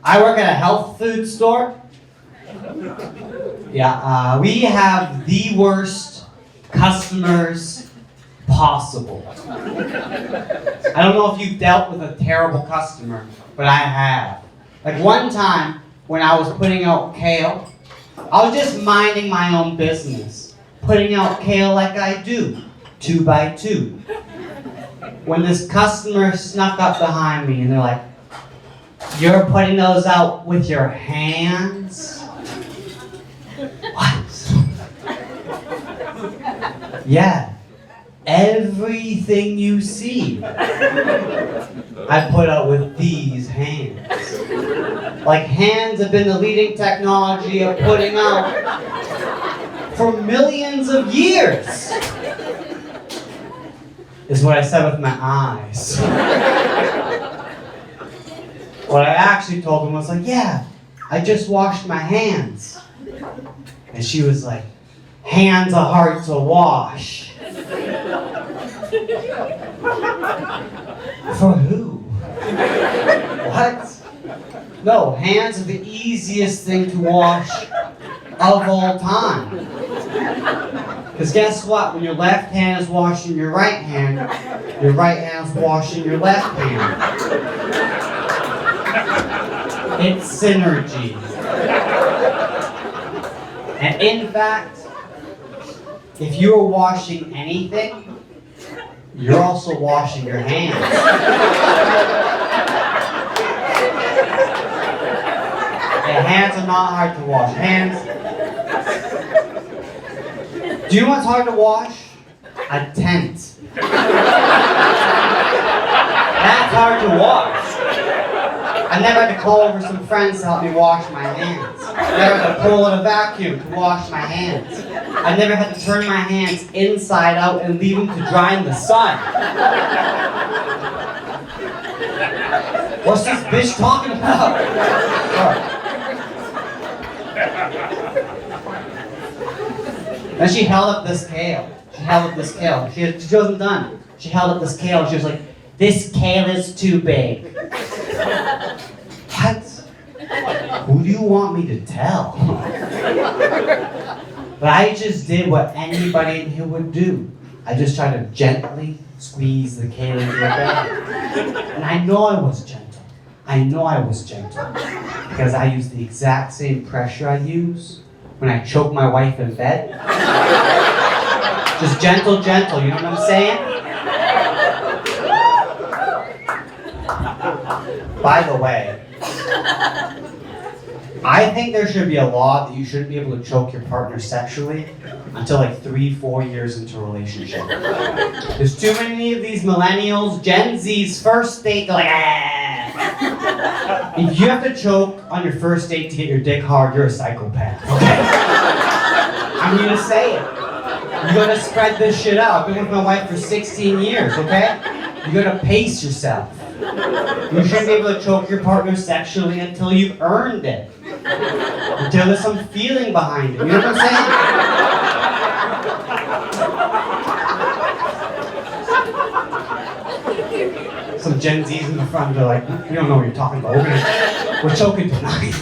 I work at a health food store. Yeah, we have the worst customers possible. I don't know if you've dealt with a terrible customer, but I have. Like one time when I was putting out kale, I was just minding my own business, putting out kale like I do, 2 by 2. When this customer snuck up behind me and they're like, "You're putting those out with your hands?" What? Yeah, everything you see, I put out with these hands. Like hands have been the leading technology of putting out for millions of years. Is what I said with my eyes. What I actually told him was like, "Yeah, I just washed my hands." And she was like, "Hands are hard to wash." For who? What? No, hands are the easiest thing to wash of all time. Because guess what? When your left hand is washing your right hand is washing your left hand. It's synergy. And in fact, if you are washing anything, you're also washing your hands. Yeah, hands are not hard to wash. Hands. Do you know what's hard to wash? A tent. That's hard to wash. I never had to call over some friends to help me wash my hands. I never had to pull out a vacuum to wash my hands. I never had to turn my hands inside out and leave them to dry in the sun. What's this bitch talking about? Then she held up this kale. She wasn't done. She held up this kale. She was like, "This kale is too big." What? Who do you want me to tell? But I just did what anybody in here would do. I just tried to gently squeeze the kale into your bag. And I know I was gentle. Because I used the exact same pressure I use when I choke my wife in bed. Just gentle, you know what I'm saying? By the way, I think there should be a law that you shouldn't be able to choke your partner sexually until like 3-4 years into a relationship. There's too many of these millennials, Gen Z's first date, they're like, "Ah." If you have to choke on your first date to get your dick hard, you're a psychopath, okay? I'm gonna say it. You gotta spread this shit out. I've been with my wife for 16 years, okay? You gotta pace yourself. You shouldn't be able to choke your partner sexually until you've earned it. Until there's some feeling behind it. You know what I'm saying? Some Gen Z's in the front, they're like, "We don't know what you're talking about. We're choking tonight."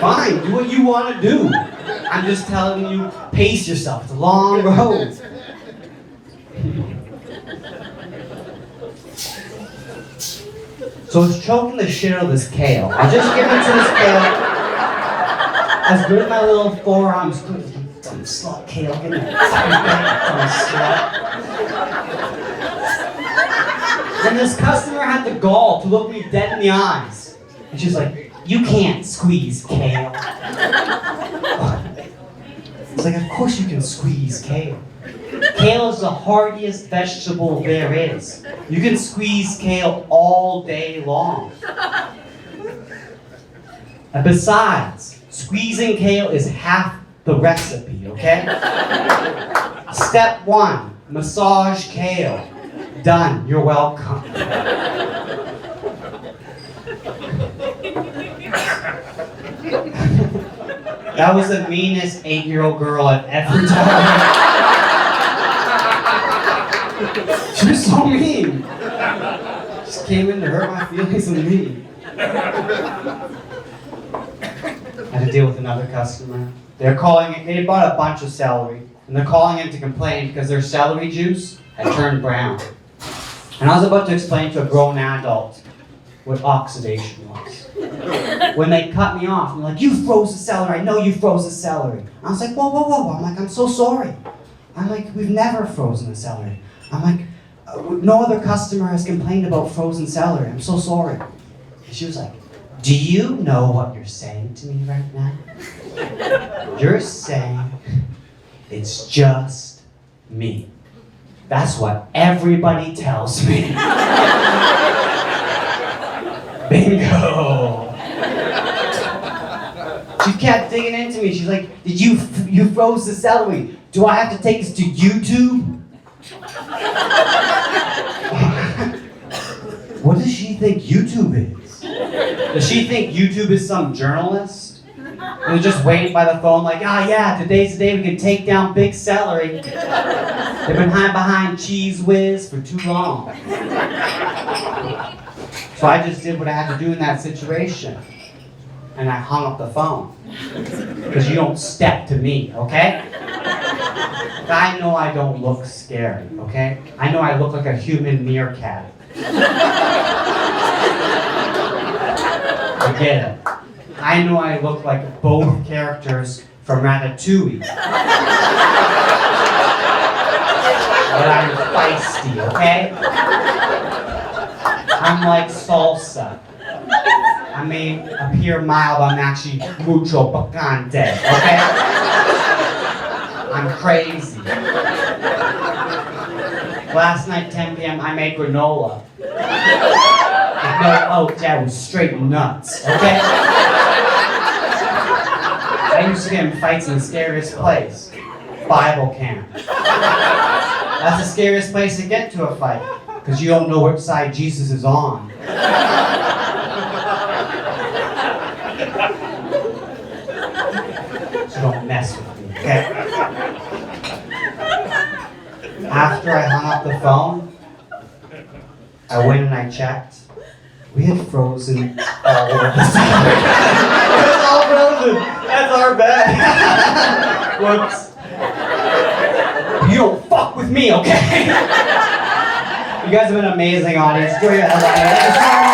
Fine, do what you want to do. I'm just telling you, pace yourself. It's a long road. So I was choking the shit out of this kale. I just give it to this kale. I was doing my little forearms. Dumb slut kale, get me. Dumb slut. And this customer had the gall to look me dead in the eyes. And she's like, "You can't squeeze kale." It's like, of course you can squeeze kale. Kale is the hardiest vegetable there is. You can squeeze kale all day long. And besides, squeezing kale is half the recipe, okay? Step 1, massage kale. Done, you're welcome. That was the meanest 8-year-old girl I've ever talked to. She was so mean. Just came into her hurt my feelings and leave. I had to deal with another customer. They're calling it, they bought a bunch of celery, and they're calling in to complain because their celery juice had turned brown. And I was about to explain to a grown adult what oxidation was. When they cut me off, and they're like, "You froze the celery, I know you froze the celery." I was like, whoa, whoa, whoa. I'm like, "I'm so sorry." I'm like, "We've never frozen the celery." I'm like, "No other customer has complained about frozen celery. I'm so sorry." And she was like, "Do you know what you're saying to me right now? You're saying it's just me. That's what everybody tells me." Bingo. She kept digging into me. She's like, "Did you froze the celery? Do I have to take this to YouTube?" What does she think YouTube is? Does she think YouTube is some journalist? They're just waiting by the phone like, "Ah, yeah, today's the day we can take down big celery. They've been hiding behind Cheese Whiz for too long." So I just did what I had to do in that situation. And I hung up the phone. Because you don't step to me, okay? I know I don't look scary, okay? I know I look like a human meerkat. I get it. I know I look like both characters from Ratatouille. But I'm feisty, okay? I'm like salsa. I may appear mild, I'm actually mucho picante, okay? I'm crazy. Last night, 10 p.m., I made granola. With no oats, yeah, it was straight nuts, okay? I used to get in fights in the scariest place, Bible camp. That's the scariest place to get to a fight, because you don't know which side Jesus is on. So don't mess with me, okay? After I hung up the phone, I went and I checked. We had frozen all over the celery. It was all frozen. That's our bad. Whoops. You don't fuck with me, okay? You guys have been an amazing audience. Enjoy your headline.